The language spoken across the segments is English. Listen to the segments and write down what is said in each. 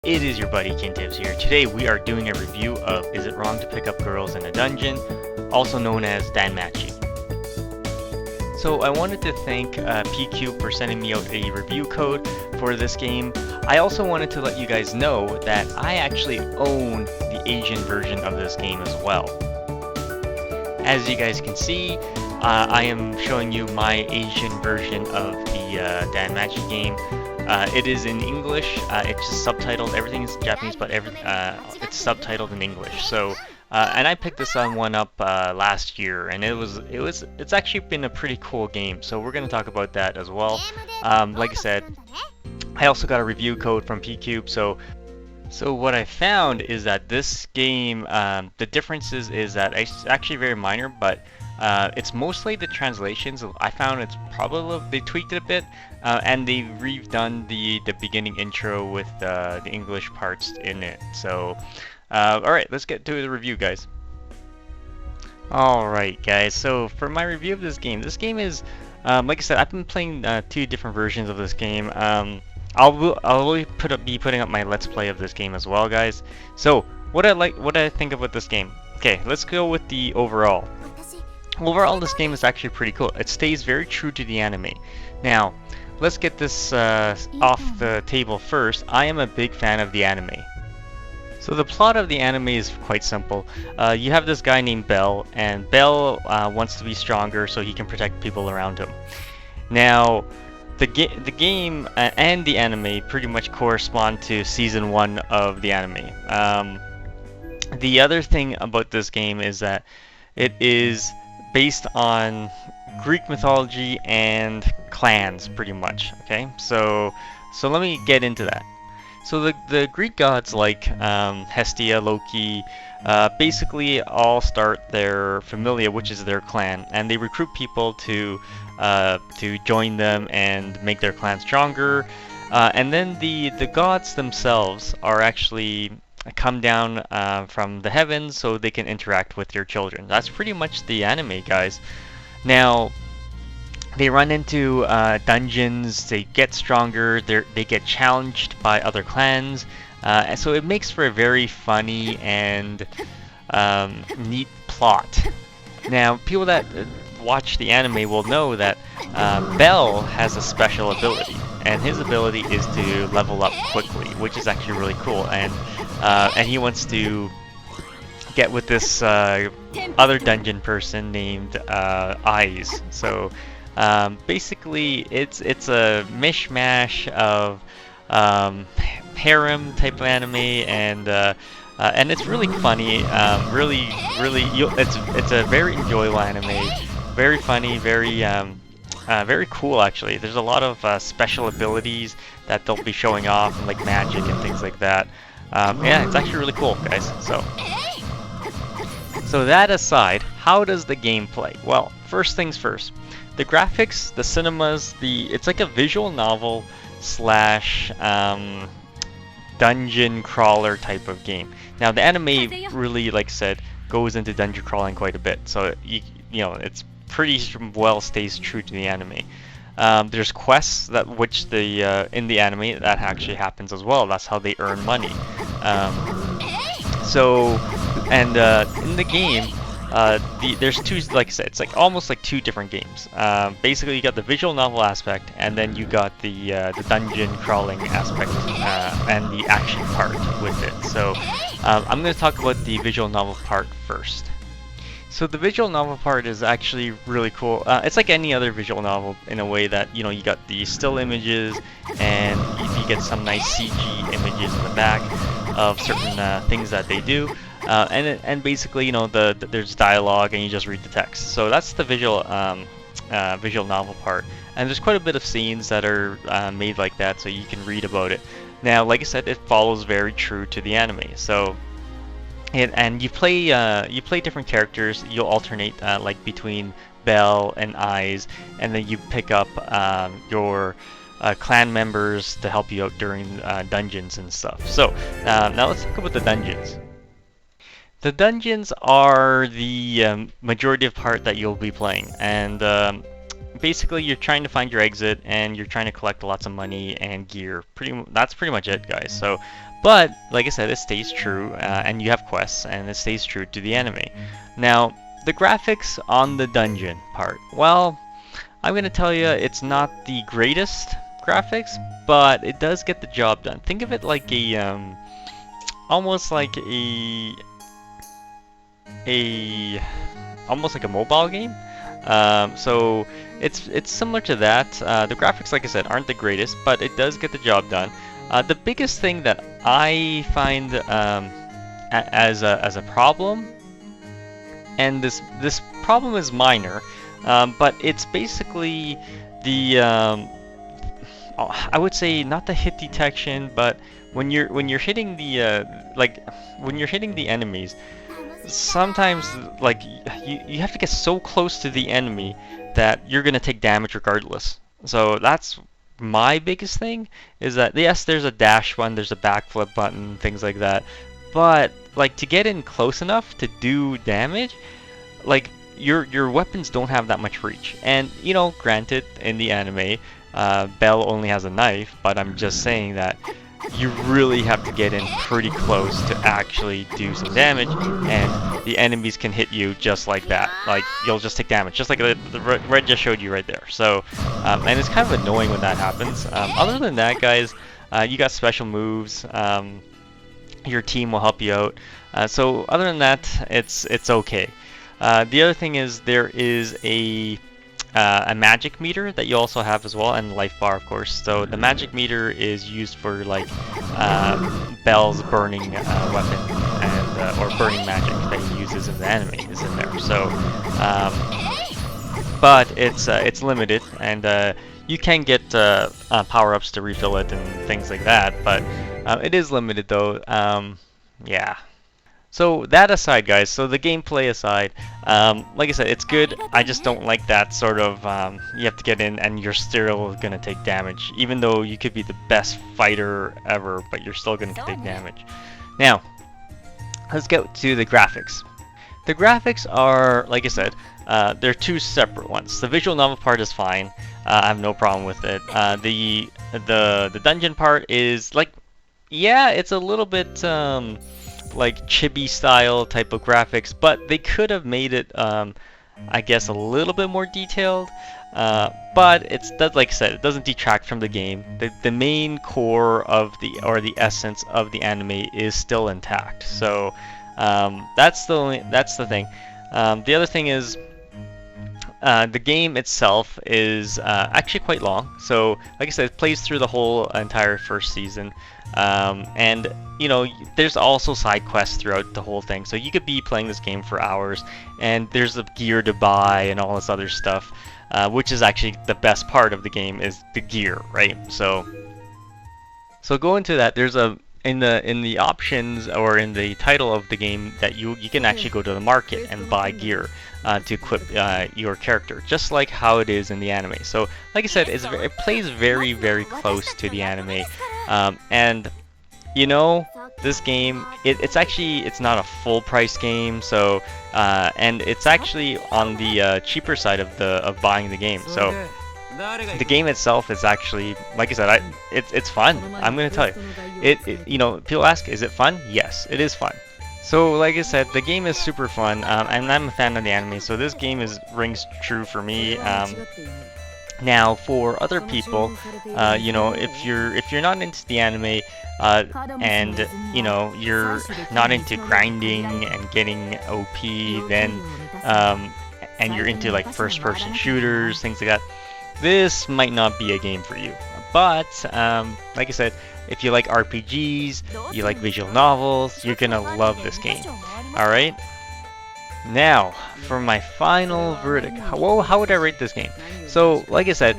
It is your buddy King Tibbs here. Today we are doing a review of Is It Wrong to Pick Up Girls in a Dungeon, also known as Danmachi. So I wanted to thank Pqube for sending me out a review code for this game. I also wanted to let you guys know that I actually own the Asian version of this game as well. As you guys can see, I am showing you my Asian version of the Danmachi game. It is in English. It's just subtitled. Everything is Japanese, but it's subtitled in English. So, and I picked this one up last year, and it's actually been a pretty cool game. So we're gonna talk about that as well. Like I said, I also got a review code from Pqube. So what I found is that this game, the differences is that it's actually very minor, but it's mostly the translations. I found it's probably they tweaked it a bit, and they redone the beginning intro with the English parts in it. So, all right, let's get to the review, guys. All right, guys. So for my review of this game is, like I said, I've been playing two different versions of this game. I'll be putting up my Let's Play of this game as well, guys. So what I think about this game. Okay, let's go with the overall. Overall, this game is actually pretty cool. It stays very true to the anime. Now, let's get this off the table first. I am a big fan of the anime. So the plot of the anime is quite simple. You have this guy named Bell, and Bell wants to be stronger so he can protect people around him. Now, the game and the anime pretty much correspond to season 1 of the anime. The other thing about this game is that it is based on Greek mythology and clans, pretty much. Okay, so let me get into that. So the Greek gods like Hestia, Loki, basically all start their familia, which is their clan, and they recruit people to join them and make their clan stronger. And then the gods themselves are actually come down from the heavens so they can interact with your children. That's pretty much the anime, guys. Now, they run into dungeons, they get stronger, they get challenged by other clans, so it makes for a very funny and neat plot. Now, people that watch the anime will know that Bell has a special ability, and his ability is to level up quickly, which is actually really cool. And he wants to get with this other dungeon person named Eyes. So basically, it's a mishmash of harem type of anime, and it's really funny. It's a very enjoyable anime. Very funny, very cool actually. There's a lot of special abilities that they'll be showing off, like magic and things like that. Yeah, it's actually really cool, guys. So that aside, how does the game play? Well, first things first. The graphics, the cinemas, it's like a visual novel slash dungeon crawler type of game. Now the anime really, like I said, goes into dungeon crawling quite a bit. So you know it's pretty well stays true to the anime. There's quests which in the anime that actually happens as well. That's how they earn money. In the game, there's two. Like I said, it's like almost like two different games. Basically, you got the visual novel aspect, and then you got the dungeon crawling aspect and the action part with it. So I'm going to talk about the visual novel part first. So the visual novel part is actually really cool. It's like any other visual novel in a way that, you know, you got the still images and you get some nice CG images in the back of certain things that they do. And basically, you know, there's dialogue and you just read the text. So that's the visual novel part. And there's quite a bit of scenes that are made like that, so you can read about it. Now, like I said, it follows very true to the anime. So. And you play different characters. You'll alternate like between Bell and Eyes, and then you pick up your clan members to help you out during dungeons and stuff. So now let's talk about the dungeons. The dungeons are the majority of part that you'll be playing, and basically you're trying to find your exit and you're trying to collect lots of money and gear. That's pretty much it, guys. So, but like I said, it stays true, and you have quests, and it stays true to the anime. Now, the graphics on the dungeon part, well, I'm gonna tell you, it's not the greatest graphics, but it does get the job done. Think of it like a almost like a mobile game. So it's similar to that. The graphics, like I said, aren't the greatest, but it does get the job done. The biggest thing that I find as a problem, and this problem is minor, but it's basically the I would say not the hit detection, but when you're hitting the when you're hitting the enemies, sometimes like you have to get so close to the enemy that you're gonna take damage regardless. So that's my biggest thing, is that yes, there's a dash one, there's a backflip button, things like that, but like to get in close enough to do damage, like your weapons don't have that much reach. And you know, granted, in the anime, Belle only has a knife, but I'm just saying that you really have to get in pretty close to actually do some damage, and the enemies can hit you just like that. Like, you'll just take damage, just like the red just showed you right there. So, and it's kind of annoying when that happens. Other than that, guys, you got special moves. Your team will help you out. So, other than that, it's okay. The other thing is there is a magic meter that you also have as well, and life bar, of course. So the magic meter is used for like Belle's burning weapon, and or burning magic that he uses in the anime is in there. So, but it's limited, and you can get power-ups to refill it and things like that. But it is limited though. Yeah. So that aside, guys, so the gameplay aside, like I said, it's good. I just don't like that sort of, you have to get in and you're still going to take damage. Even though you could be the best fighter ever, but you're still going to take damage. Now, let's get to the graphics. The graphics are, like I said, they're two separate ones. The visual novel part is fine. I have no problem with it. The dungeon part is, like, yeah, it's a little bit... like chibi style type of graphics, but they could have made it I guess a little bit more detailed, but like I said, it doesn't detract from the game. The main core of the essence of the anime is still intact. So that's the thing. The other thing is the game itself is actually quite long. So like I said, it plays through the whole entire first season. And you know, there's also side quests throughout the whole thing, so you could be playing this game for hours, and there's the gear to buy and all this other stuff, which is actually the best part of the game, is the gear, right? So go into that. There's in the options, or in the title of the game, that you can actually go to the market and buy gear to equip your character, just like how it is in the anime. So like I said, it plays very, very close to the anime, and you know, this game, it's not a full price game, so and it's actually on the cheaper side of buying the game. So the game itself is actually, like I said, it's fun. I'm gonna tell you, you know, people ask, is it fun? Yes, it is fun. So like I said, the game is super fun, and I'm a fan of the anime, so this game rings true for me. Now, for other people, you know, if you're not into the anime, and you know, you're not into grinding and getting OP, then and you're into like first-person shooters, things like that, this might not be a game for you. But like I said, if you like RPGs, you like visual novels, you're gonna love this game. All right. Now, for my final verdict, how would I rate this game? So, like I said,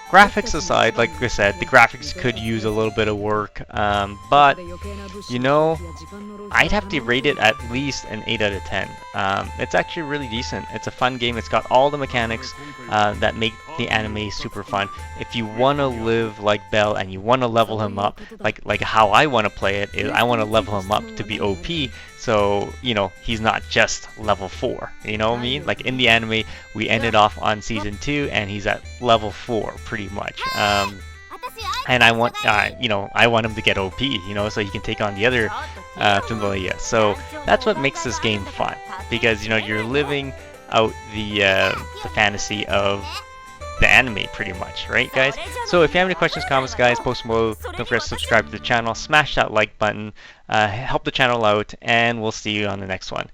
graphics aside, like I said, the graphics could use a little bit of work, but, you know, I'd have to rate it at least an 8 out of 10. It's actually really decent. It's a fun game. It's got all the mechanics that make the anime is super fun. If you want to live like Bell and you want to level him up, like how I want to play it is I want to level him up to be OP, so you know he's not just level 4. You know what I mean? Like in the anime, we ended off on season 2 and he's at level 4 pretty much. And I want, I want him to get OP, you know, so he can take on the other Familia. So that's what makes this game fun, because you know you're living out the fantasy of the anime pretty much, right, guys? So if you have any questions, comments, guys, post them below. Don't forget to subscribe to the channel, smash that like button, help the channel out, and we'll see you on the next one.